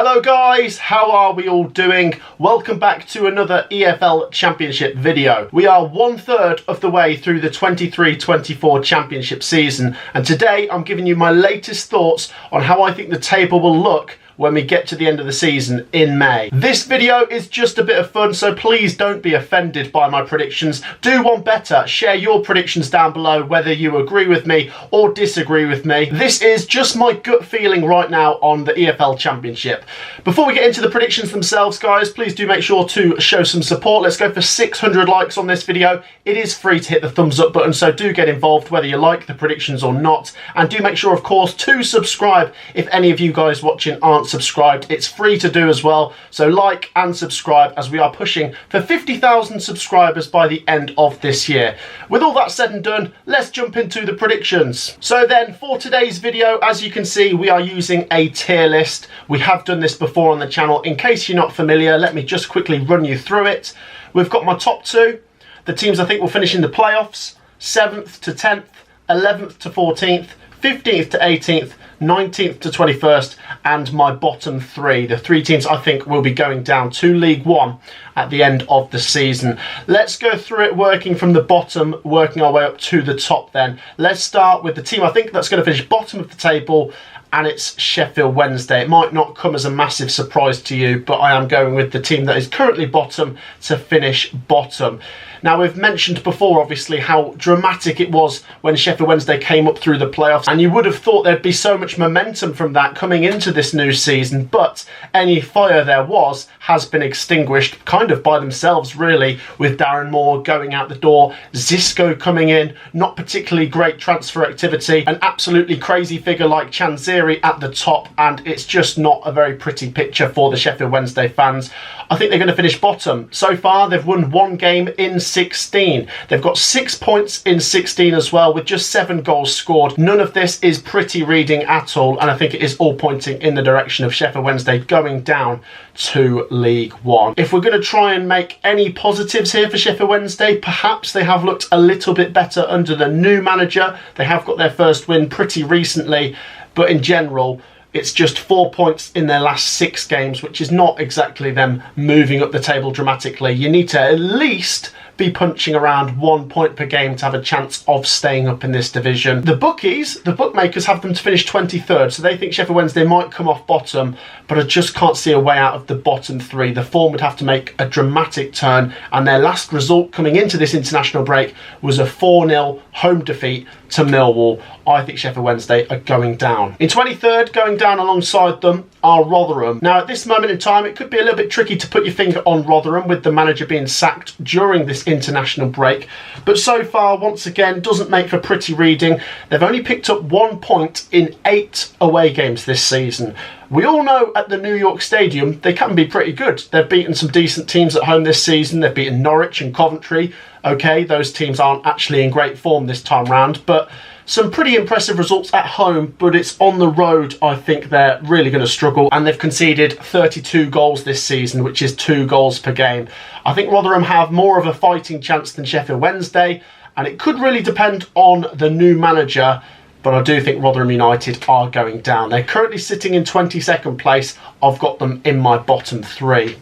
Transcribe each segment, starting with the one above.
Hello guys, how are we all doing? Welcome back to another EFL Championship video. We are 1/3 of the way through the 23-24 Championship season, and today I'm giving you my latest thoughts on how I think the table will look when we get to the end of the season in May. This video is just a bit of fun, so please don't be offended by my predictions. Do one better, share your predictions down below whether you agree with me or disagree with me. This is just my gut feeling right now on the EFL Championship. Before we get into the predictions themselves, guys, please do make sure to show some support. Let's go for 600 likes on this video. It is free to hit the thumbs up button, so do get involved whether you like the predictions or not. And do make sure, of course, to subscribe if any of you guys watching aren't subscribed. It's free to do as well, so like and subscribe as we are pushing for 50,000 subscribers by the end of this year. With all that said and done, let's jump into the predictions. So then, for today's video, as you can see, we are using a tier list. We have done this before on the channel. In case you're not familiar, let me just quickly run you through it. We've got my top two, the teams I think will finish in the playoffs: 7th to 10th, 11th to 14th, 15th to 18th, 19th to 21st, and my bottom three, the three teams I think will be going down to League One at the end of the season. Let's go through it, working from the bottom, working our way up to the top then. Let's start with the team I think that's going to finish bottom of the table, and it's Sheffield Wednesday. It might not come as a massive surprise to you, but I am going with the team that is currently bottom to finish bottom. Now, we've mentioned before, obviously, how dramatic it was when Sheffield Wednesday came up through the playoffs, and you would have thought there'd be so much momentum from that coming into this new season, but any fire there was has been extinguished kind of by themselves, really, with Darren Moore going out the door, Xisco coming in, not particularly great transfer activity, an absolutely crazy figure like Chanziri at the top, and it's just not a very pretty picture for the Sheffield Wednesday fans. I think they're going to finish bottom. So far, they've won one game in 16. They've got 6 points in 16 as well, with just 7 goals scored. None of this is pretty reading at all, and I think it is all pointing in the direction of Sheffield Wednesday going down to League One. If we're going to try and make any positives here for Sheffield Wednesday, perhaps they have looked a little bit better under the new manager. They have got their first win pretty recently, but in general, it's just 4 points in their last 6 games, which is not exactly them moving up the table dramatically. You need to at least be punching around 1 point per game to have a chance of staying up in this division. The bookies, the bookmakers, have them to finish 23rd, so they think Sheffield Wednesday might come off bottom, but I just can't see a way out of the bottom three. The form would have to make a dramatic turn, and their last result coming into this international break was a 4-0 home defeat to Millwall. I think Sheffield Wednesday are going down. In 23rd, going down alongside them, are Rotherham. Now, at this moment in time, it could be a little bit tricky to put your finger on Rotherham with the manager being sacked during this international break, but so far, once again, doesn't make for pretty reading. They've only picked up 1 point in 8 away games this season. We all know at the New York Stadium they can be pretty good. They've beaten some decent teams at home this season. They've beaten Norwich and Coventry. Okay, those teams aren't actually in great form this time round, but some pretty impressive results at home, but it's on the road I think they're really going to struggle, and they've conceded 32 goals this season, which is 2 goals per game. I think Rotherham have more of a fighting chance than Sheffield Wednesday, and it could really depend on the new manager, but I do think Rotherham United are going down. They're currently sitting in 22nd place. I've got them in my bottom three.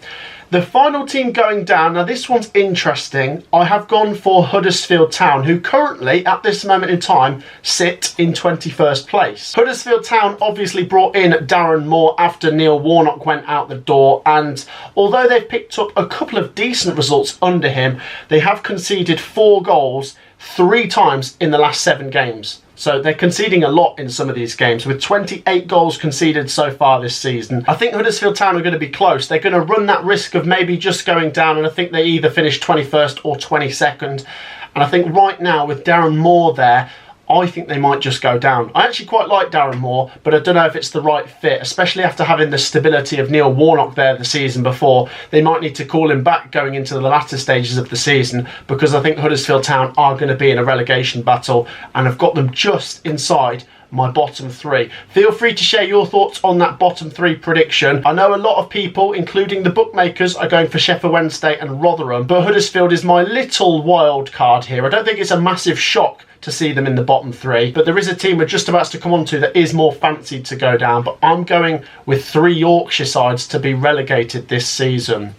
The final team going down, now this one's interesting. I have gone for Huddersfield Town, who currently, at this moment in time, sit in 21st place. Huddersfield Town obviously brought in Darren Moore after Neil Warnock went out the door, and although they've picked up a couple of decent results under him, they have conceded 4 goals 3 times in the last 7 games. So they're conceding a lot in some of these games, with 28 goals conceded so far this season. I think Huddersfield Town are going to be close. They're going to run that risk of maybe just going down, and I think they either finish 21st or 22nd. And I think right now, with Darren Moore there, I think they might just go down. I actually quite like Darren Moore, but I don't know if it's the right fit, especially after having the stability of Neil Warnock there the season before. They might need to call him back going into the latter stages of the season, because I think Huddersfield Town are going to be in a relegation battle, and have got them just inside my bottom three. Feel free to share your thoughts on that bottom three prediction. I know a lot of people, including the bookmakers, are going for Sheffield Wednesday and Rotherham, but Huddersfield is my little wild card here. I don't think it's a massive shock to see them in the bottom three, but there is a team we're just about to come on to that is more fancied to go down, but I'm going with 3 Yorkshire sides to be relegated this season.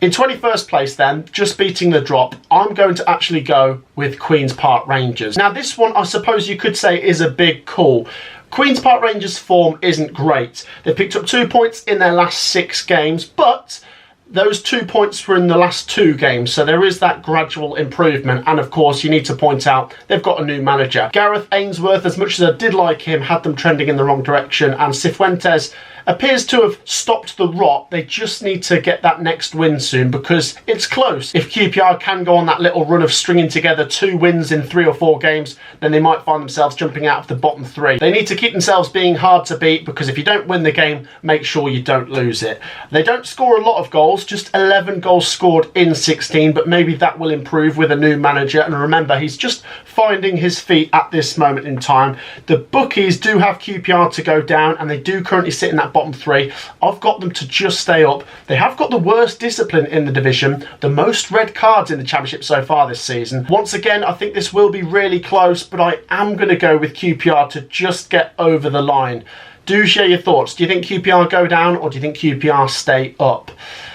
In 21st place then, just beating the drop, I'm going to actually go with Queen's Park Rangers. Now this one, I suppose you could say, is a big call. Queen's Park Rangers' form isn't great. They picked up 2 points in their last 6 games, but those 2 points were in the last 2 games, so there is that gradual improvement. And of course, you need to point out they've got a new manager. Gareth Ainsworth, as much as I did like him, had them trending in the wrong direction, and Cifuentes appears to have stopped the rot. They just need to get that next win soon, because it's close. If QPR can go on that little run of stringing together 2 wins in 3 or 4 games, then they might find themselves jumping out of the bottom 3. They need to keep themselves being hard to beat, because if you don't win the game, make sure you don't lose it. They don't score a lot of goals, just 11 goals scored in 16, but maybe that will improve with a new manager. And remember, he's just finding his feet at this moment in time. The bookies do have QPR to go down, and they do currently sit in that bottom 3. I've got them to just stay up. They have got the worst discipline in the division, the most red cards in the Championship so far this season. Once again, I think this will be really close, but I am going to go with QPR to just get over the line. Do share your thoughts. Do you think QPR go down, or do you think QPR stay up?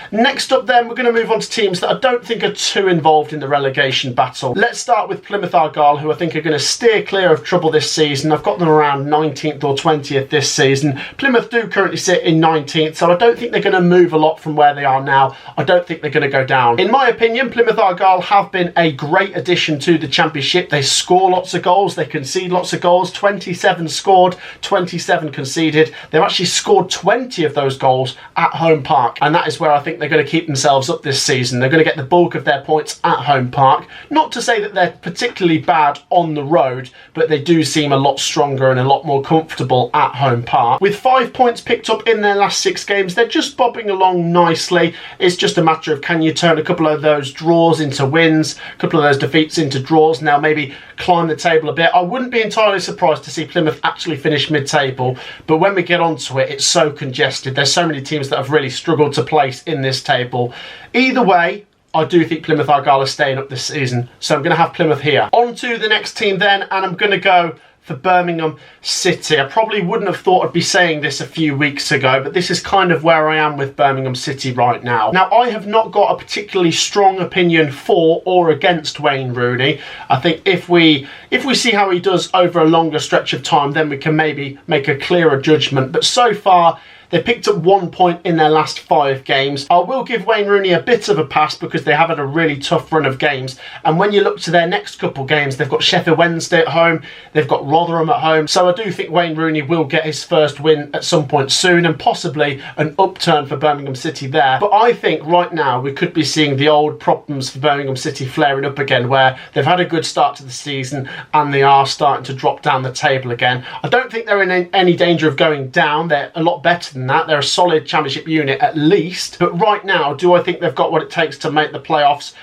Next up then, we're going to move on to teams that I don't think are too involved in the relegation battle. Let's start with Plymouth Argyle, who I think are going to steer clear of trouble this season. I've got them around 19th or 20th this season. Plymouth do currently sit in 19th, so I don't think they're going to move a lot from where they are now. I don't think they're going to go down. In my opinion, Plymouth Argyle have been a great addition to the Championship. They score lots of goals, they concede lots of goals. 27 scored, 27 conceded. They've actually scored 20 of those goals at home park, and that is where I think they're going to keep themselves up this season. They're going to get the bulk of their points at home park. Not to say that they're particularly bad on the road, but they do seem a lot stronger and a lot more comfortable at home park. With 5 points picked up in their last 6 games, they're just bobbing along nicely. It's just a matter of, can you turn a couple of those draws into wins, a couple of those defeats into draws, now maybe climb the table a bit. I wouldn't be entirely surprised to see Plymouth actually finish mid-table, but when we get onto it, it's so congested. There's so many teams that have really struggled to place in this table. Either way, I do think Plymouth Argyle are staying up this season, so I'm going to have Plymouth here. On to the next team then, and I'm going to go for Birmingham City. I probably wouldn't have thought I'd be saying this a few weeks ago, but this is kind of where I am with Birmingham City right now. Now, I have not got a particularly strong opinion for or against Wayne Rooney. I think if we see how he does over a longer stretch of time, then we can maybe make a clearer judgment. But so far, they picked up 1 point in their last 5 games. I will give Wayne Rooney a bit of a pass because they have had a really tough run of games. And when you look to their next couple games, they've got Sheffield Wednesday at home, they've got Rotherham at home. So I do think Wayne Rooney will get his first win at some point soon, and possibly an upturn for Birmingham City there. But I think right now we could be seeing the old problems for Birmingham City flaring up again, where they've had a good start to the season and they are starting to drop down the table again. I don't think they're in any danger of going down. They're a lot better than that. They're a solid Championship unit at least. But right now, do I think they've got what it takes to make the playoffs?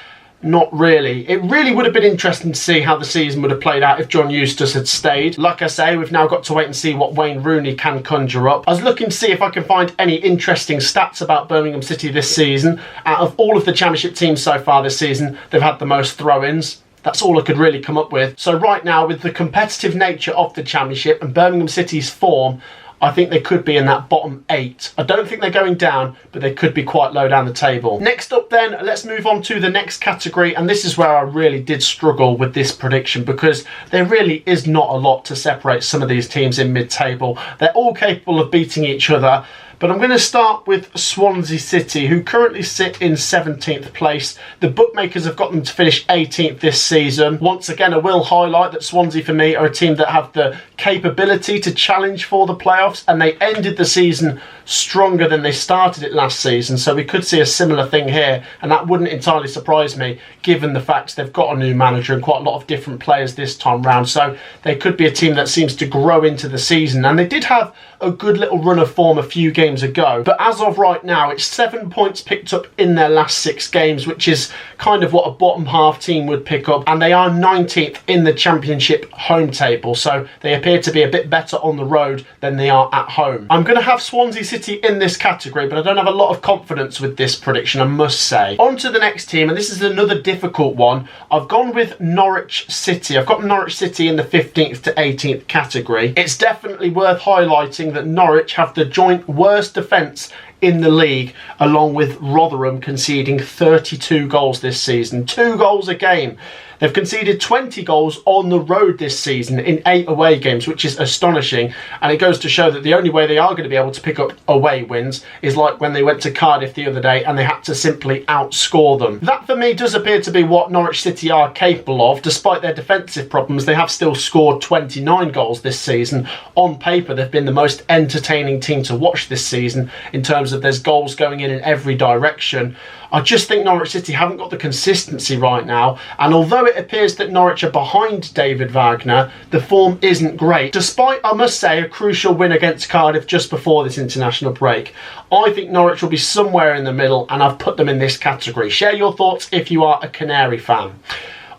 Not really. It really would have been interesting to see how the season would have played out if John Eustace had stayed. Like I say, we've now got to wait and see what Wayne Rooney can conjure up. I was looking to see if I can find any interesting stats about Birmingham City this season. Out of all of the Championship teams so far this season, they've had the most throw-ins. That's all I could really come up with. So right now, with the competitive nature of the Championship and Birmingham City's form, I think they could be in that bottom 8. I don't think they're going down, but they could be quite low down the table. Next up then, let's move on to the next category, and this is where I really did struggle with this prediction, because there really is not a lot to separate some of these teams in mid-table. They're all capable of beating each other. But I'm going to start with Swansea City, who currently sit in 17th place. The bookmakers have got them to finish 18th this season. Once again, I will highlight that Swansea, for me, are a team that have the capability to challenge for the playoffs, and they ended the season stronger than they started it last season. So we could see a similar thing here, and that wouldn't entirely surprise me, given the fact they've got a new manager and quite a lot of different players this time round. So they could be a team that seems to grow into the season. And they did have a good little run of form a few games ago, but as of right now, it's 7 points picked up in their last 6 games, which is kind of what a bottom half team would pick up, and they are 19th in the Championship home table, so they appear to be a bit better on the road than they are at home. I'm going to have Swansea City in this category, but I don't have a lot of confidence with this prediction, I must say. On to the next team, and this is another difficult one. I've gone with Norwich City. I've got Norwich City in the 15th to 18th category. It's definitely worth highlighting that Norwich have the joint worst defence in the league, along with Rotherham conceding 32 goals this season. 2 goals a game. They've conceded 20 goals on the road this season in 8 away games, which is astonishing. And it goes to show that the only way they are going to be able to pick up away wins is like when they went to Cardiff the other day and they had to simply outscore them. That for me does appear to be what Norwich City are capable of. Despite their defensive problems, they have still scored 29 goals this season. On paper, they've been the most entertaining team to watch this season in terms of there's goals going in every direction. I just think Norwich City haven't got the consistency right now, and although it appears that Norwich are behind David Wagner, the form isn't great, despite, I must say, a crucial win against Cardiff just before this international break. I think Norwich will be somewhere in the middle, and I've put them in this category. Share your thoughts if you are a Canary fan.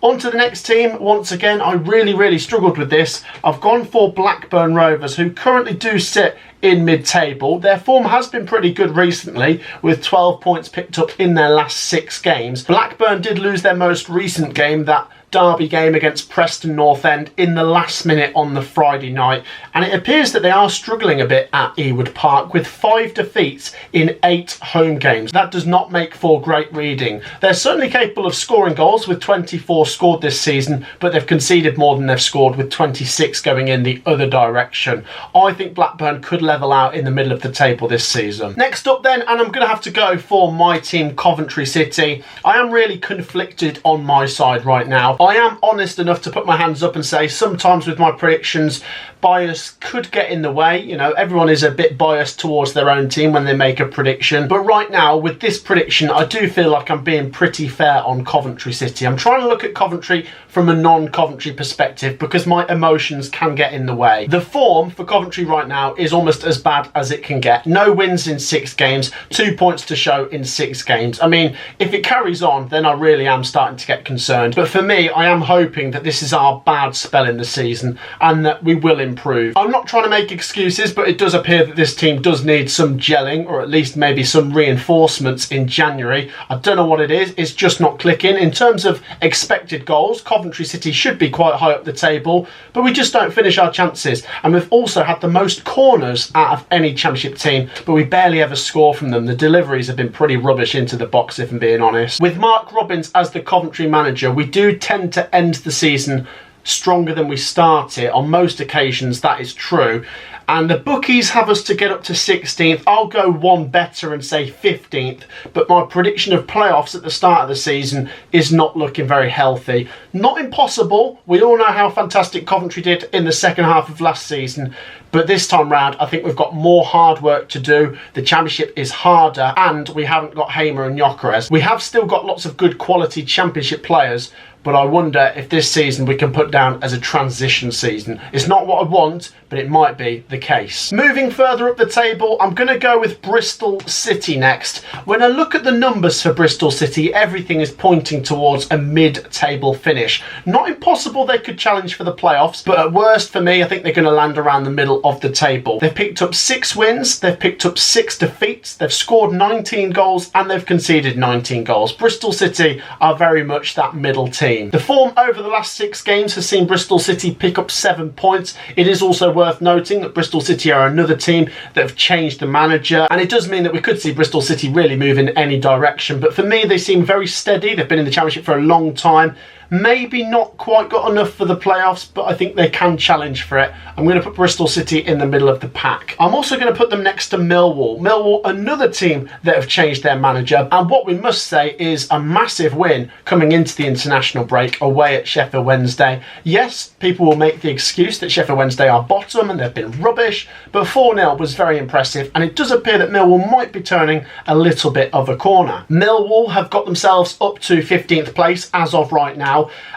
On to the next team. Once again, I really struggled with this. I've gone for Blackburn Rovers, who currently do sit in mid-table. Their form has been pretty good recently, with 12 points picked up in their last 6 games. Blackburn did lose their most recent game, that derby game against Preston North End, in the last minute on the Friday night, and it appears that they are struggling a bit at Ewood Park with 5 defeats in 8 home games. That does not make for great reading. They're certainly capable of scoring goals, with 24 scored this season, but they've conceded more than they've scored, with 26 going in the other direction. I think Blackburn could level out in the middle of the table this season. Next up then, and I'm going to have to go for my team, Coventry City. I am really conflicted on my side right now. I am honest enough to put my hands up and say sometimes with my predictions, bias could get in the way. You know, everyone is a bit biased towards their own team when they make a prediction. But right now, with this prediction, I do feel like I'm being pretty fair on Coventry City. I'm trying to look at Coventry from a non-Coventry perspective because my emotions can get in the way. The form for Coventry right now is almost as bad as it can get. No wins in 6 games, 2 points to show in 6 games. I mean, if it carries on, then I really am starting to get concerned. But for me, I am hoping that this is our bad spell in the season and that we will improve. I'm not trying to make excuses, but it does appear that this team does need some gelling, or at least maybe some reinforcements in January. I don't know what it is, it's just not clicking. In terms of expected goals, Coventry City should be quite high up the table, but we just don't finish our chances. And we've also had the most corners out of any Championship team, but we barely ever score from them. The deliveries have been pretty rubbish into the box, if I'm being honest. With Mark Robins as the Coventry manager, we do tend to end the season stronger than we start it. On most occasions, that is true. And the bookies have us to get up to 16th. I'll go one better and say 15th, but my prediction of playoffs at the start of the season is not looking very healthy. Not impossible. We all know how fantastic Coventry did in the second half of last season, but this time round, I think we've got more hard work to do. The Championship is harder, and we haven't got Hamer and Gyökeres. We have still got lots of good quality Championship players, but I wonder if this season we can put down as a transition season. It's not what I want, but it might be the case. Moving further up the table, I'm going to go with Bristol City next. When I look at the numbers for Bristol City, everything is pointing towards a mid-table finish. Not impossible they could challenge for the playoffs, but at worst for me, I think they're going to land around the middle of the table. They've picked up 6 wins, they've picked up 6 defeats, they've scored 19 goals, and they've conceded 19 goals. Bristol City are very much that middle team. The form over the last 6 games has seen Bristol City pick up 7 points. It is also worth noting that Bristol City are another team that have changed the manager, and it does mean that we could see Bristol City really move in any direction. But for me, they seem very steady. They've been in the Championship for a long time. Maybe not quite got enough for the playoffs, but I think they can challenge for it. I'm going to put Bristol City in the middle of the pack. I'm also going to put them next to Millwall. Millwall, another team that have changed their manager, and what we must say is a massive win coming into the international break away at Sheffield Wednesday. Yes, people will make the excuse that Sheffield Wednesday are bottom and they've been rubbish, but 4-0 was very impressive, and it does appear that Millwall might be turning a little bit of a corner. Millwall have got themselves up to 15th place as of right now,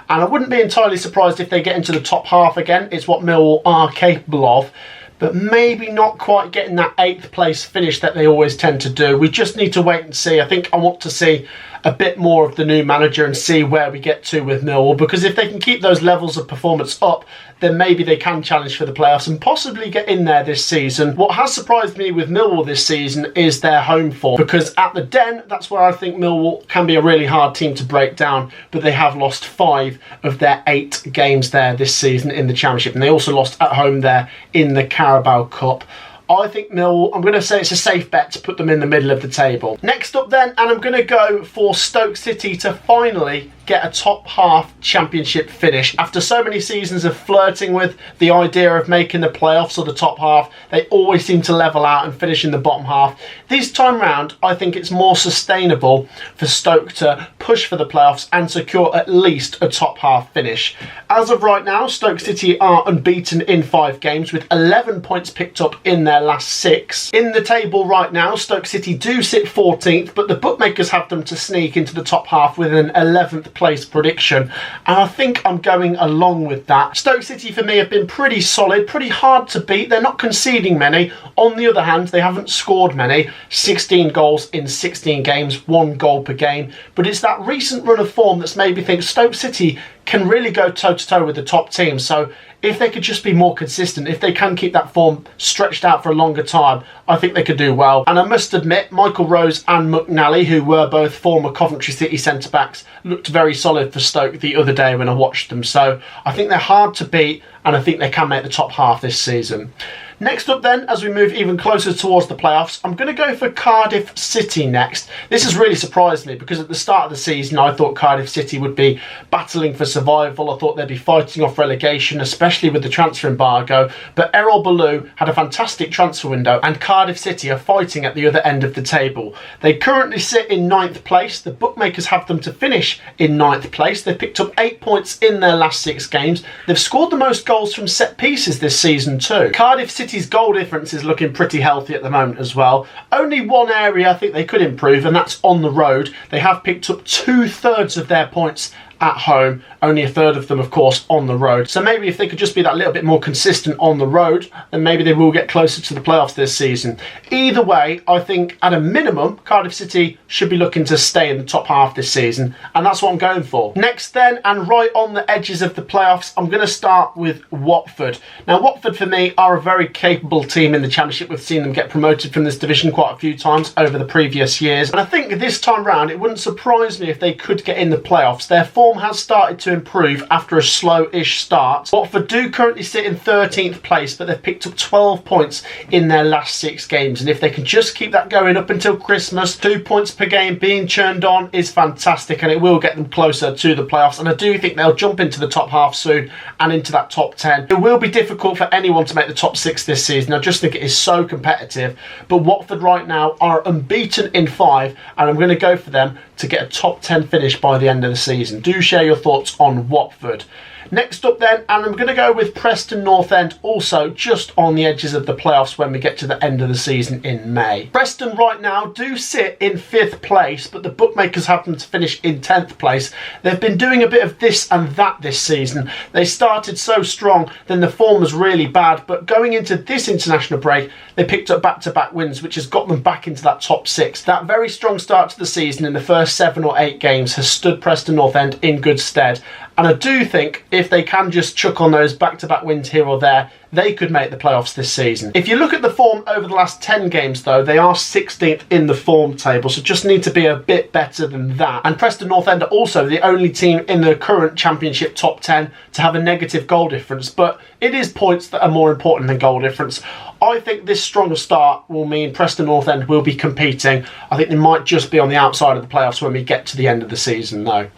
and I wouldn't be entirely surprised if they get into the top half again. It's what Millwall are capable of. but maybe not quite getting that 8th place finish that they always tend to do. We just need to wait and see. I think I want to see a bit more of the new manager and see where we get to with Millwall, because if they can keep those levels of performance up, then maybe they can challenge for the playoffs and possibly get in there this season. What has surprised me with Millwall this season is their home form, because at the Den, that's where I think Millwall can be a really hard team to break down, but they have lost 5 of their 8 games there this season in the Championship, and they also lost at home there in the Carabao Cup. I think Millwall, I'm going to say it's a safe bet to put them in the middle of the table. Next up then, and I'm going to go for Stoke City to finally get a top half championship finish. After so many seasons of flirting with the idea of making the playoffs or the top half, they always seem to level out and finish in the bottom half. This time round, I think it's more sustainable for Stoke to push for the playoffs and secure at least a top half finish. As of right now, Stoke City are unbeaten in 5 games with 11 points picked up in their last 6. In the table right now, Stoke City do sit 14th, but the bookmakers have them to sneak into the top half with an 11th place prediction, and I think I'm going along with that. Stoke City for me have been pretty solid, pretty hard to beat. They're not conceding many. On the other hand, they haven't scored many. 16 goals in 16 games, 1 goal per game, but it's that recent run of form that's made me think Stoke City can really go toe-to-toe with the top teams. So if they could just be more consistent, if they can keep that form stretched out for a longer time, I think they could do well. And I must admit, Michael Rose and McNally, who were both former Coventry City centre-backs, looked very solid for Stoke the other day when I watched them. So I think they're hard to beat, and I think they can make the top half this season. Next up then, as we move even closer towards the playoffs, I'm going to go for Cardiff City next. This has really surprised me, because at the start of the season I thought Cardiff City would be battling for survival. I thought they'd be fighting off relegation, especially with the transfer embargo, but Errol Ballou had a fantastic transfer window and Cardiff City are fighting at the other end of the table. They currently sit in 9th place. The bookmakers have them to finish in 9th place. They've picked up 8 points in their last 6 games. They've scored the most goals from set pieces this season too. Cardiff City's goal difference is looking pretty healthy at the moment as well. Only one area I think they could improve, and that's on the road. They have picked up 2/3 of their points at home, only 1/3 of them of course on the road. So maybe if they could just be that little bit more consistent on the road, then maybe they will get closer to the playoffs this season. Either way, I think at a minimum Cardiff City should be looking to stay in the top half this season, and that's what I'm going for. Next then, and right on the edges of the playoffs, I'm going to start with Watford. Now Watford for me are a very capable team in the Championship. We've seen them get promoted from this division quite a few times over the previous years, and I think this time round it wouldn't surprise me if they could get in the playoffs. Their form has started to improve after a slow-ish start. Watford do currently sit in 13th place, but they've picked up 12 points in their last 6 games, and if they can just keep that going up until Christmas, 2 points per game being churned on is fantastic, and it will get them closer to the playoffs, and I do think they'll jump into the top half soon and into that top 10. It will be difficult for anyone to make the top 6 this season. I just think it is so competitive, but Watford right now are unbeaten in 5, and I'm going to go for them to get a top 10 finish by the end of the season. Do share your thoughts on Watford. Next up then, and I'm going to go with Preston North End, also just on the edges of the playoffs when we get to the end of the season in May. Preston right now do sit in 5th place, but the bookmakers have them to finish in 10th place. They've been doing a bit of this and that this season. They started so strong, then the form was really bad, but going into this international break, they picked up back-to-back wins, which has got them back into that top 6. That very strong start to the season in the first 7 or 8 games has stood Preston North End in good stead. And I do think if they can just chuck on those back-to-back wins here or there, they could make the playoffs this season. If you look at the form over the last 10 games though, they are 16th in the form table, so just need to be a bit better than that. And Preston North End are also the only team in the current Championship top 10 to have a negative goal difference, but it is points that are more important than goal difference. I think this stronger start will mean Preston North End will be competing. I think they might just be on the outside of the playoffs when we get to the end of the season though.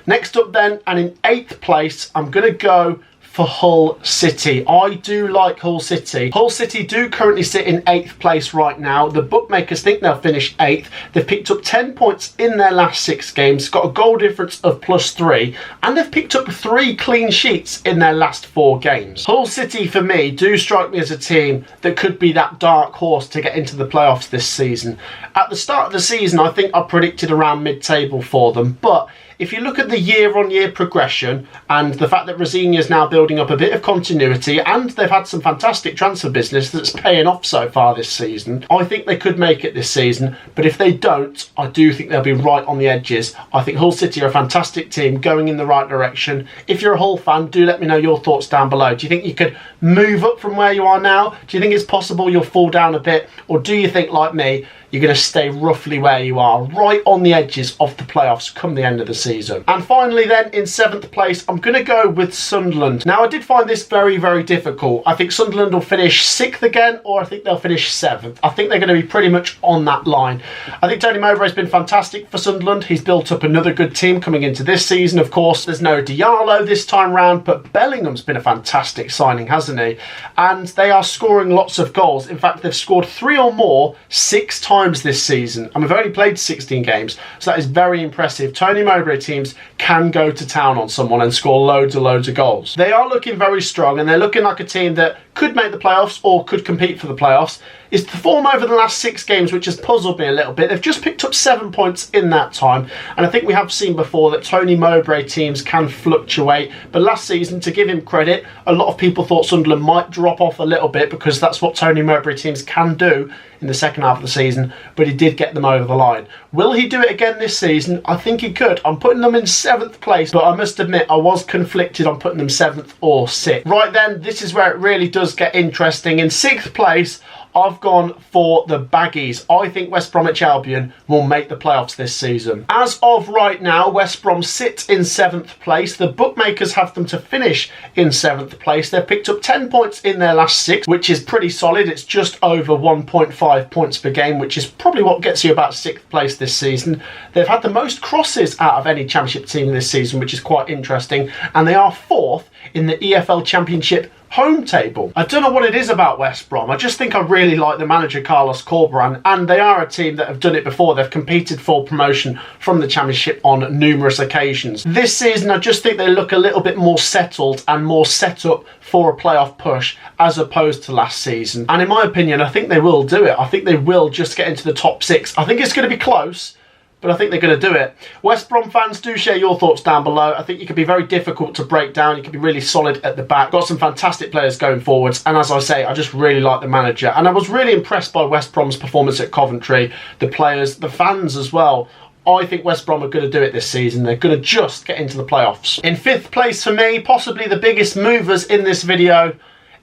Next up then, and in 8th place, I'm going to go for Hull City. I do like Hull City. Hull City do currently sit in 8th place right now. The bookmakers think they'll finish 8th. They've picked up 10 points in their last 6 games, got a goal difference of +3, and they've picked up 3 clean sheets in their last 4 games. Hull City, for me, do strike me as a team that could be that dark horse to get into the playoffs this season. At the start of the season, I think I predicted around mid-table for them, but if you look at the year-on-year progression and the fact that Rosenior is now building up a bit of continuity, and they've had some fantastic transfer business that's paying off so far this season, I think they could make it this season. But if they don't, I do think they'll be right on the edges. I think Hull City are a fantastic team going in the right direction. If you're a Hull fan, do let me know your thoughts down below. Do you think you could move up from where you are now? Do you think it's possible you'll fall down a bit? Or do you think, like me, you're going to stay roughly where you are, right on the edges of the playoffs come the end of the season? And finally then, in 7th place, I'm going to go with Sunderland. Now, I did find this very, very difficult. I think Sunderland will finish 6th again, or I think they'll finish 7th. I think they're going to be pretty much on that line. I think Tony Mowbray's been fantastic for Sunderland. He's built up another good team coming into this season. Of course, there's no Diallo this time round, but Bellingham's been a fantastic signing, hasn't he? And they are scoring lots of goals. In fact, they've scored 3 or more 6 times this season, and we've only played 16 games, so that is very impressive. Tony Mowbray teams can go to town on someone and score loads of goals. They are looking very strong, and they're looking like a team that could make the playoffs or could compete for the playoffs. It's the form over the last 6 games which has puzzled me a little bit. They've just picked up 7 points in that time, and I think we have seen before that Tony Mowbray teams can fluctuate. But last season, to give him credit, a lot of people thought Sunderland might drop off a little bit because that's what Tony Mowbray teams can do in the second half of the season, but he did get them over the line. Will he do it again this season? I think he could. I'm putting them in 7th place, but I must admit I was conflicted on putting them 7th or 6th. Right then, this is where it really does get interesting. In 6th place, I've gone for the Baggies. I think West Bromwich Albion will make the playoffs this season. As of right now, West Brom sit in 7th place. The bookmakers have them to finish in 7th place. They've picked up 10 points in their last 6, which is pretty solid. It's just over 1.5 points per game, which is probably what gets you about 6th place this season. They've had the most crosses out of any Championship team this season, which is quite interesting. And they are 4th in the EFL Championship home table. I don't know what it is about West Brom. I just think I really like the manager Carlos Corberán, and they are a team that have done it before. They've competed for promotion from the Championship on numerous occasions. This season, I just think they look a little bit more settled and more set up for a playoff push as opposed to last season. And in my opinion, I think they will do it. I think they will just get into the top 6. I think it's going to be close, but I think they're going to do it. West Brom fans, do share your thoughts down below. I think you can be very difficult to break down. You can be really solid at the back. Got some fantastic players going forwards. And as I say, I just really like the manager. And I was really impressed by West Brom's performance at Coventry. The players, the fans as well. I think West Brom are going to do it this season. They're going to just get into the playoffs. In 5th place for me, possibly the biggest movers in this video,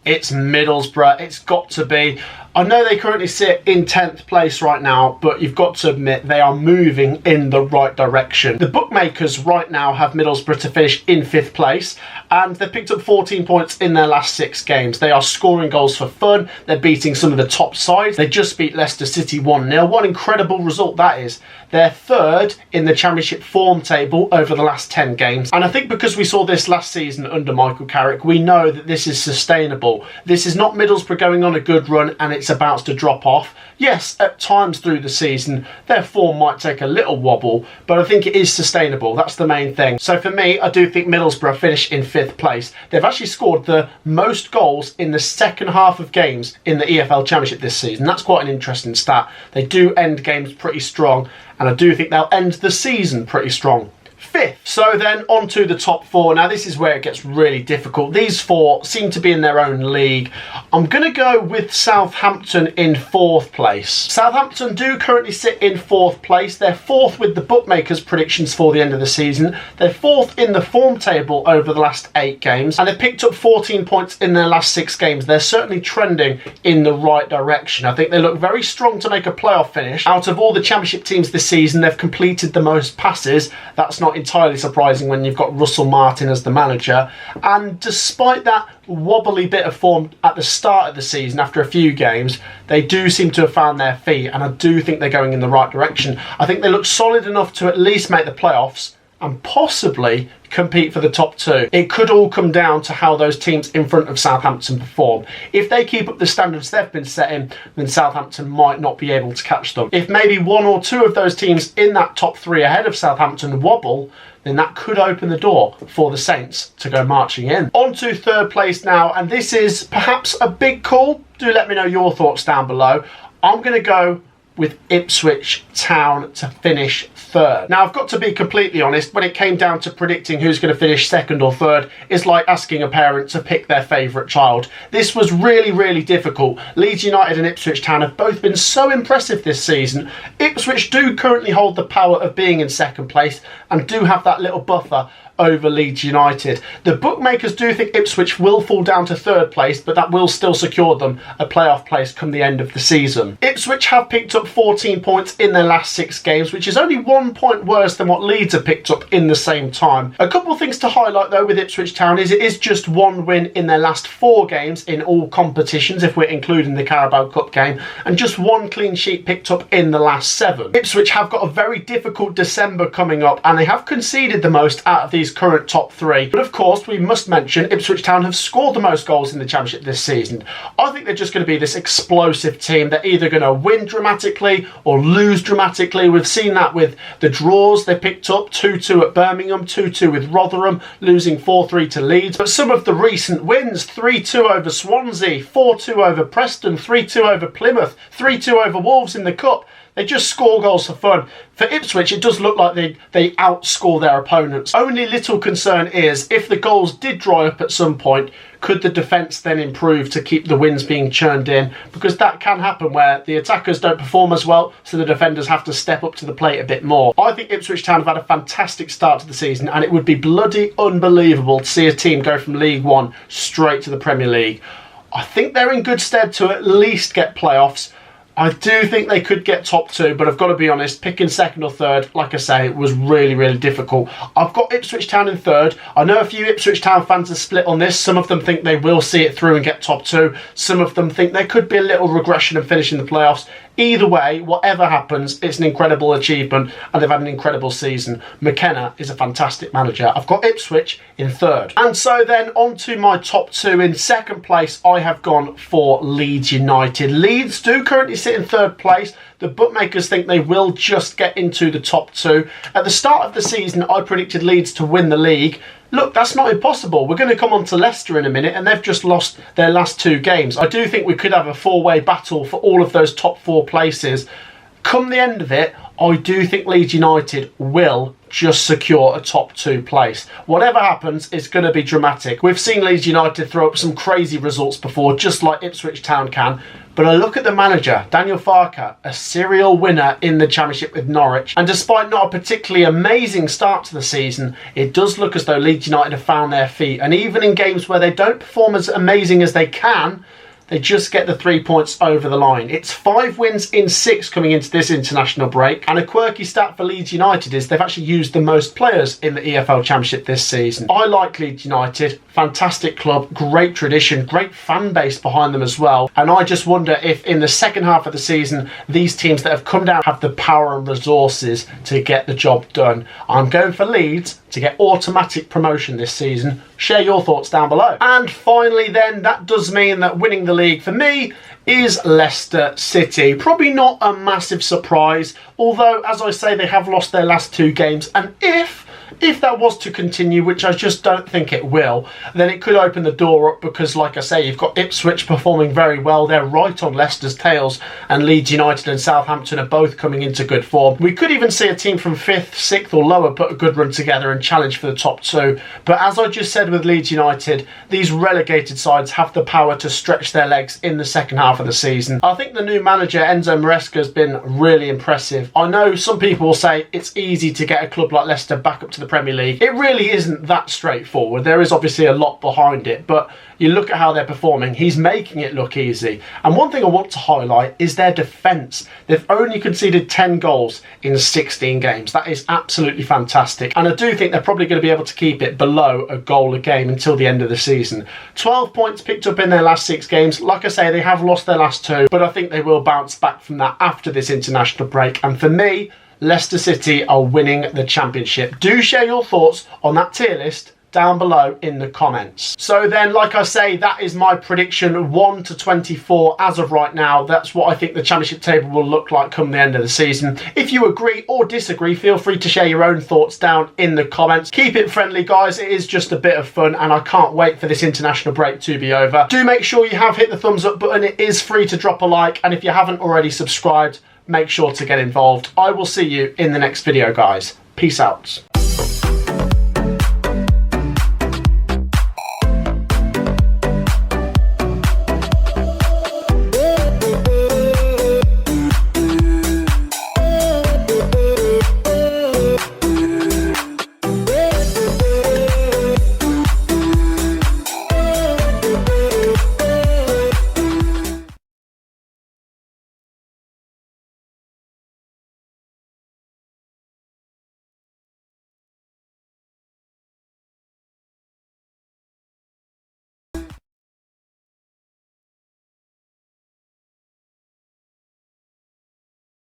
it's Middlesbrough. It's got to be. I know they currently sit in 10th place right now, but you've got to admit they are moving in the right direction. The bookmakers right now have Middlesbrough to finish in 5th place, and they've picked up 14 points in their last 6 games. They are scoring goals for fun. They're beating some of the top sides. They just beat Leicester City 1-0. What an incredible result that is. They're 3rd in the Championship form table over the last 10 games. And I think because we saw this last season under Michael Carrick, we know that this is sustainable. This is not Middlesbrough going on a good run and it's about to drop off. Yes, at times through the season, their form might take a little wobble, but I think it is sustainable. That's the main thing. So for me, I do think Middlesbrough finish in 5th place. They've actually scored the most goals in the second half of games in the EFL Championship this season. That's quite an interesting stat. They do end games pretty strong, and I do think they'll end the season pretty strong. 5th. So then on to the top 4. Now this is where it gets really difficult. These 4 seem to be in their own league. I'm going to go with Southampton in 4th place. Southampton do currently sit in 4th place. They're 4th with the bookmakers' predictions for the end of the season. They're 4th in the form table over the last 8 games, and they've picked up 14 points in their last 6 games. They're certainly trending in the right direction. I think they look very strong to make a playoff finish. Out of all the Championship teams this season, they've completed the most passes. That's not entirely surprising when you've got Russell Martin as the manager. And despite that wobbly bit of form at the start of the season after a few games, they do seem to have found their feet, and I do think they're going in the right direction. I think they look solid enough to at least make the playoffs and possibly compete for the top 2. It could all come down to how those teams in front of Southampton perform. If they keep up the standards they've been setting, then Southampton might not be able to catch them. If maybe 1 or 2 of those teams in that top 3 ahead of Southampton wobble, then that could open the door for the Saints to go marching in. On to 3rd place now, and this is perhaps a big call. Do let me know your thoughts down below. I'm going to go with Ipswich Town to finish third. Now, I've got to be completely honest, when it came down to predicting who's going to finish second or third, it's like asking a parent to pick their favourite child. This was really, really difficult. Leeds United and Ipswich Town have both been so impressive this season. Ipswich do currently hold the power of being in second place and do have that little buffer over Leeds United. The bookmakers do think Ipswich will fall down to third place, but that will still secure them a playoff place come the end of the season. Ipswich have picked up 14 points in their last 6 games, which is only 1 point worse than what Leeds have picked up in the same time. A couple of things to highlight though with Ipswich Town is it is just 1 win in their last 4 games in all competitions, if we're including the Carabao Cup game, and just 1 clean sheet picked up in the last 7. Ipswich have got a very difficult December coming up, and they have conceded the most out of these current top 3. But of course, we must mention Ipswich Town have scored the most goals in the Championship this season. I think they're just going to be this explosive team. They're either going to win dramatically or lose dramatically. We've seen that with the draws they picked up, 2-2 at Birmingham, 2-2 with Rotherham, losing 4-3 to Leeds. But some of the recent wins, 3-2 over Swansea, 4-2 over Preston, 3-2 over Plymouth, 3-2 over Wolves in the Cup. They just score goals for fun. For Ipswich, it does look like they outscore their opponents. Only little concern is, if the goals did dry up at some point, could the defence then improve to keep the wins being churned in? Because that can happen where the attackers don't perform as well, so the defenders have to step up to the plate a bit more. I think Ipswich Town have had a fantastic start to the season, and it would be bloody unbelievable to see a team go from League One straight to the Premier League. I think they're in good stead to at least get playoffs. I do think they could get top 2, but I've got to be honest, picking second or third, like I say, was really, really difficult. I've got Ipswich Town in third. I know a few Ipswich Town fans are split on this. Some of them think they will see it through and get top 2. Some of them think there could be a little regression and finishing the playoffs. Either way, whatever happens, it's an incredible achievement and they've had an incredible season. McKenna is a fantastic manager. I've got Ipswich in third. And so then on to my top 2. In second place, I have gone for Leeds United. Leeds do currently sit in third place. The bookmakers think they will just get into the top 2. At the start of the season, I predicted Leeds to win the league. Look, that's not impossible. We're going to come on to Leicester in a minute, and they've just lost their last 2 games. I do think we could have a 4-way battle for all of those top 4 places. Come the end of it, I do think Leeds United will just secure a top 2 place. Whatever happens, it's going to be dramatic. We've seen Leeds United throw up some crazy results before, just like Ipswich Town can. But I look at the manager, Daniel Farke, a serial winner in the Championship with Norwich. And despite not a particularly amazing start to the season, it does look as though Leeds United have found their feet. And even in games where they don't perform as amazing as they can, they just get the 3 points over the line. It's 5 wins in 6 coming into this international break. And a quirky stat for Leeds United is they've actually used the most players in the EFL Championship this season. I like Leeds United. Fantastic club, great tradition, great fan base behind them as well. And I just wonder if in the second half of the season, these teams that have come down have the power and resources to get the job done. I'm going for Leeds to get automatic promotion this season. Share your thoughts down below. And finally then, that does mean that winning the league for me is Leicester City. Probably not a massive surprise, although as I say, they have lost their last 2 games, and if that was to continue, which I just don't think it will, then it could open the door up because, like I say, you've got Ipswich performing very well. They're right on Leicester's tails, and Leeds United and Southampton are both coming into good form. We could even see a team from 5th, 6th or lower put a good run together and challenge for the top 2. But as I just said with Leeds United, these relegated sides have the power to stretch their legs in the second half of the season. I think the new manager, Enzo Maresca, has been really impressive. I know some people will say it's easy to get a club like Leicester back up to the Premier League. It really isn't that straightforward. There is obviously a lot behind it, but you look at how they're performing, he's making it look easy. And one thing I want to highlight is their defence. They've only conceded 10 goals in 16 games. That is absolutely fantastic. And I do think they're probably going to be able to keep it below a goal a game until the end of the season. 12 points picked up in their last 6 games. Like I say, they have lost their last 2, but I think they will bounce back from that after this international break. And for me, Leicester City are winning the Championship. Do share your thoughts on that tier list down below in the comments. So then, like I say, that is my prediction 1 to 24 as of right now. That's what I think the Championship table will look like come the end of the season. If you agree or disagree, feel free to share your own thoughts down in the comments. Keep it friendly, guys. It is just a bit of fun, and I can't wait for this international break to be over. Do make sure you have hit the thumbs up button. It is free to drop a like, and if you haven't already subscribed, make sure to get involved. I will see you in the next video, guys. Peace out.